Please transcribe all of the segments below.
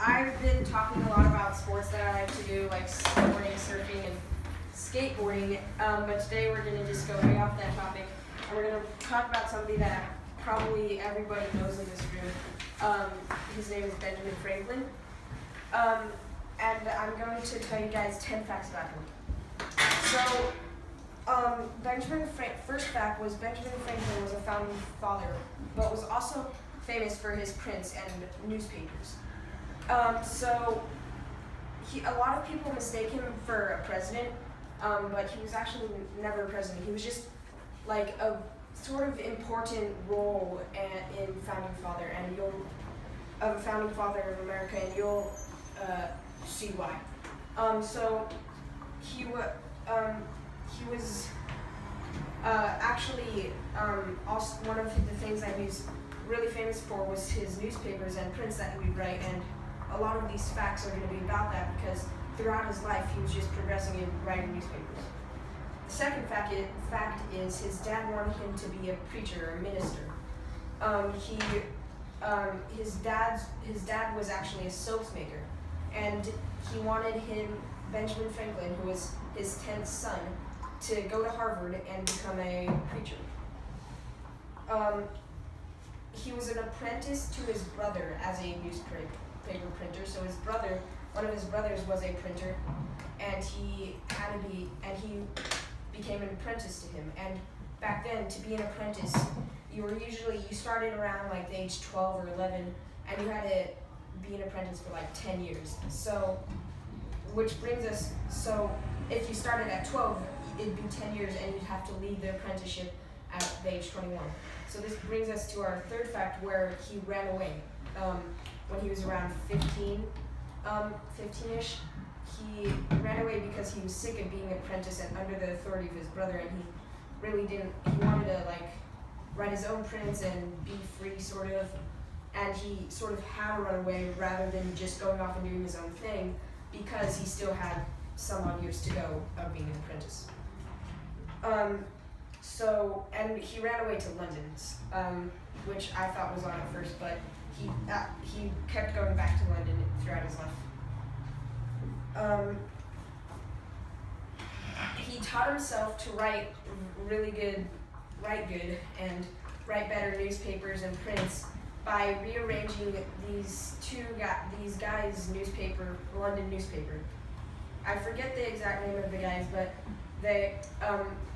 I've been talking a lot about sports that I like to do, like snowboarding, surfing, and skateboarding, but today we're going to just go way off that topic, and we're going to talk about somebody that probably everybody knows in this room. His name is Benjamin Franklin, and I'm going to tell you guys 10 facts about him. So, first fact was Benjamin Franklin was a founding father, but was also famous for his prints and newspapers. So a lot of people mistake him for a president, but he was actually never a president. He was just like a sort of important role in founding father, and a founding father of America, and you'll see why. So he was actually also one of the things that he's really famous for was his newspapers and prints that he would write, and a lot of these facts are going to be about that because throughout his life he was just progressing in writing newspapers. The second fact is his dad wanted him to be a preacher or a minister. His dad was actually a soap maker, and he wanted Benjamin Franklin, who was his 10th son, to go to Harvard and become a preacher. He was an apprentice to his brother as a newspaper printer. So one of his brothers was a printer, and he became an apprentice to him. And back then, to be an apprentice, you started around like the age 12 or 11, and you had to be an apprentice for like 10 years. So, which brings us, so if you started at 12, it'd be 10 years, and you'd have to leave the apprenticeship at the age 21. So this brings us to our third fact, where he ran away. When he was around 15-ish, he ran away because he was sick of being an apprentice and under the authority of his brother, and he wanted to like write his own prints and be free, sort of, and he sort of had to run away rather than just going off and doing his own thing, because he still had some odd years to go of being an apprentice. And he ran away to London, which I thought was odd at first, but he kept going back to London throughout his life. He taught himself to write good, and write better newspapers and prints by rearranging these guys' London newspaper. I forget the exact name of the guys, but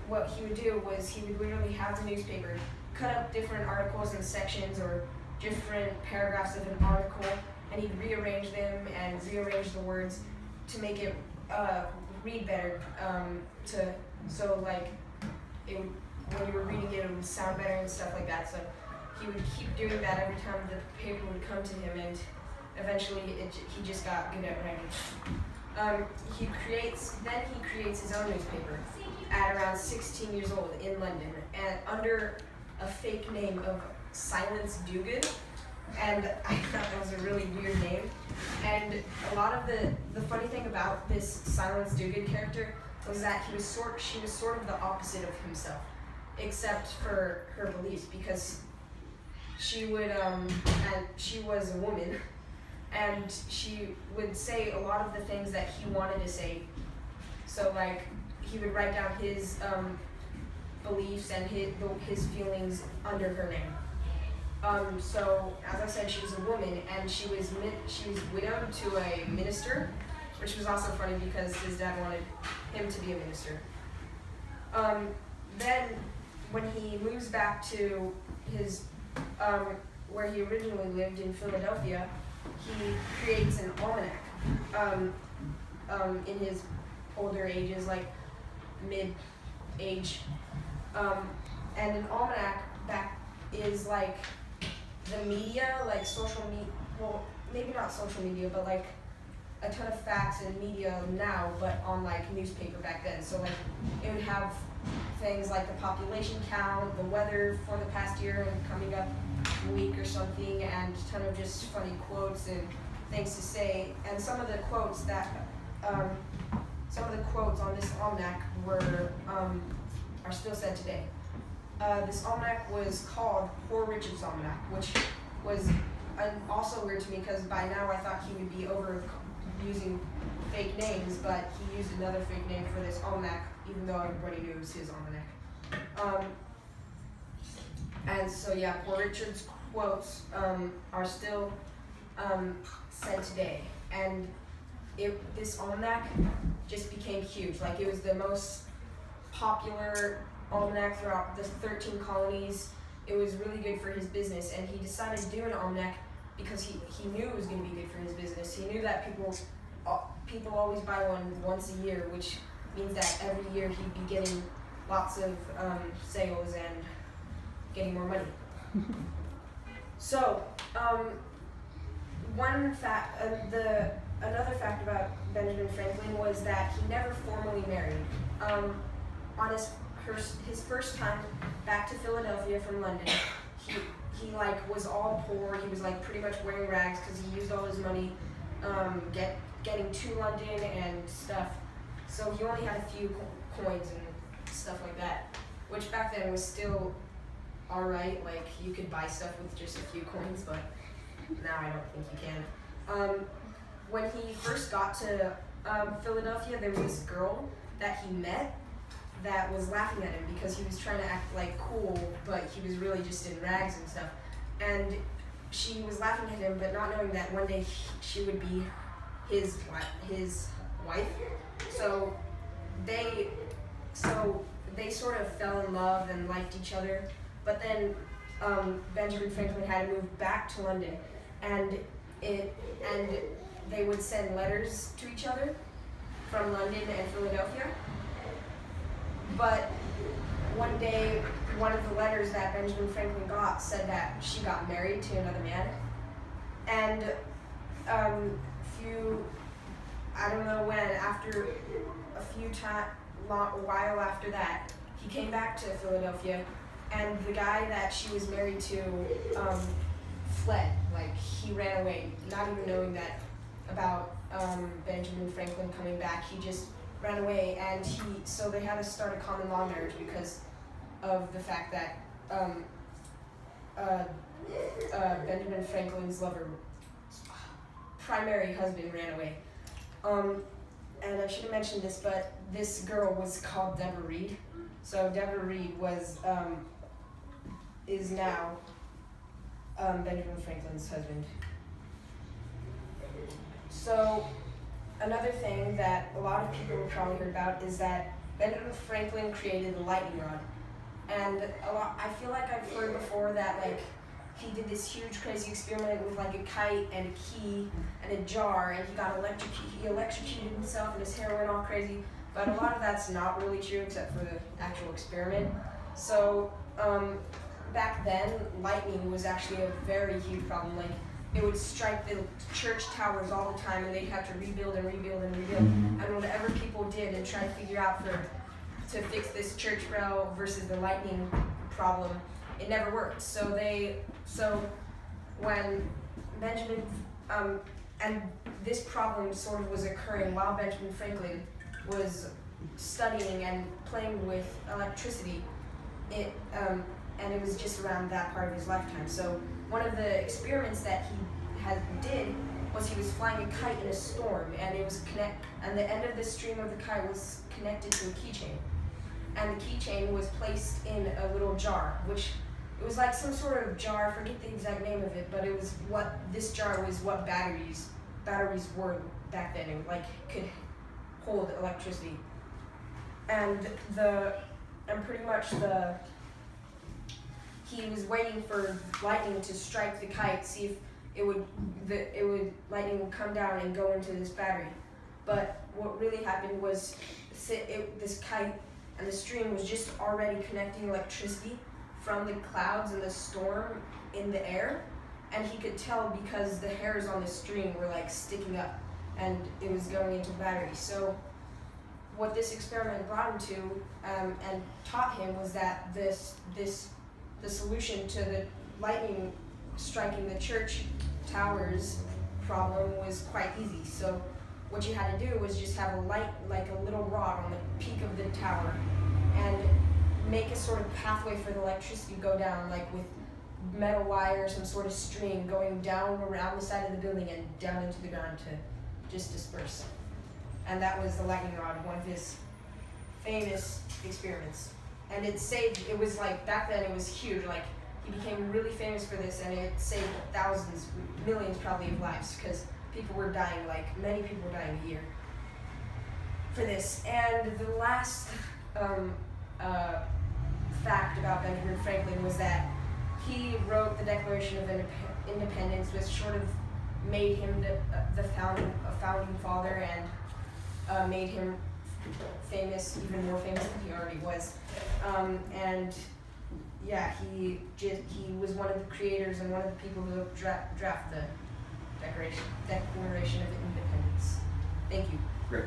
what he would do was he would literally have the newspaper cut up different articles and sections or different paragraphs of an article, and he'd rearrange them and rearrange the words to make it read better. When you were reading it, it would sound better and stuff like that. So he would keep doing that every time the paper would come to him, and eventually he just got good at writing. He creates his own newspaper at around 16 years old in London, and under a fake name of Silence Dogood, and I thought that was a really weird name. And a lot of the funny thing about this Silence Dogood character was that she was sort of the opposite of himself, except for her beliefs, because she was a woman, and she would say a lot of the things that he wanted to say. So like he would write down his beliefs and his feelings under her name. So as I said, she was a woman, and she was widowed to a minister, which was also funny because his dad wanted him to be a minister. Then when he moves back to his where he originally lived in Philadelphia, he creates an almanac in his older ages, like mid-age. And an almanac back is like the media, like social media, well, maybe not social media, but like a ton of facts in media now, but on like newspaper back then. So like it would have things like the population count, the weather for the past year and coming up week or something, and a ton of just funny quotes and things to say. And some of the quotes on this almanac are still said today. This almanac was called Poor Richard's Almanac, which was also weird to me because by now I thought he would be over using fake names, but he used another fake name for this almanac, even though everybody knew it was his almanac. And so yeah, Poor Richard's quotes are still said today, and this almanac just became huge. Like, it was the most popular almanac throughout the 13 colonies. It was really good for his business, and he decided to do an almanac because he knew it was going to be good for his business. He knew that people always buy one once a year, which means that every year he'd be getting lots of sales and getting more money. So, another fact about Benjamin Franklin was that he never formally married. On his first time back to Philadelphia from London, he like was all poor. He was like pretty much wearing rags because he used all his money getting to London and stuff. So he only had a few coins and stuff like that, which back then was still alright. Like, you could buy stuff with just a few coins, but now I don't think you can. When he first got to Philadelphia, there was this girl that he met that was laughing at him because he was trying to act like cool, but he was really just in rags and stuff. And she was laughing at him, but not knowing that one day she would be his wife. So they sort of fell in love and liked each other. But then Benjamin Franklin had to move back to London, and they would send letters to each other from London and Philadelphia. But one day, one of the letters that Benjamin Franklin got said that she got married to another man. And I don't know when, after a while after that, he came back to Philadelphia, and the guy that she was married to fled. Like, he ran away, not even knowing that about Benjamin Franklin coming back. He just ran away, and so they had to start a common law marriage because of the fact that Benjamin Franklin's primary husband ran away. And I should have mentioned this, but this girl was called Deborah Reed. So Deborah Reed is now Benjamin Franklin's husband. So another thing that a lot of people have probably heard about is that Benjamin Franklin created the lightning rod. And I feel like I've heard before that, like, he did this huge crazy experiment with like a kite and a key and a jar, and he electrocuted himself and his hair went all crazy. But a lot of that's not really true except for the actual experiment. So back then, lightning was actually a very huge problem. Like, it would strike the church towers all the time, and they'd have to rebuild and rebuild and rebuild. And whatever people did and tried to figure out to fix this church bell versus the lightning problem, it never worked. So when Benjamin, and this problem sort of was occurring while Benjamin Franklin was studying and playing with electricity, and it was just around that part of his lifetime. So one of the experiments that he did was he was flying a kite in a storm, and and the end of the string of the kite was connected to a keychain. And the keychain was placed in a little jar, it was like some sort of jar, I forget the exact name of it, but it was this jar was what batteries were back then. It could hold electricity. And he was waiting for lightning to strike the kite, see if lightning would come down and go into this battery. But what really happened was this kite and the string was just already connecting electricity from the clouds and the storm in the air, and he could tell because the hairs on the string were like sticking up and it was going into the battery. So what this experiment brought him to and taught him was that the solution to the lightning striking the church towers problem was quite easy. So what you had to do was just have a little rod on the peak of the tower and make a sort of pathway for the electricity to go down, like with metal wire, some sort of string going down around the side of the building and down into the ground to just disperse. And that was the lightning rod, one of his famous experiments. And it was like, back then it was huge, like he became really famous for this, and it saved thousands, millions probably of lives, because people were dying, like many people were dying a year for this. And the last fact about Benjamin Franklin was that he wrote the Declaration of Independence, which sort of made him the founding father, and made him famous, even more famous than he already was. And yeah, he was one of the creators and one of the people who draft the Declaration of Independence. Thank you. Great.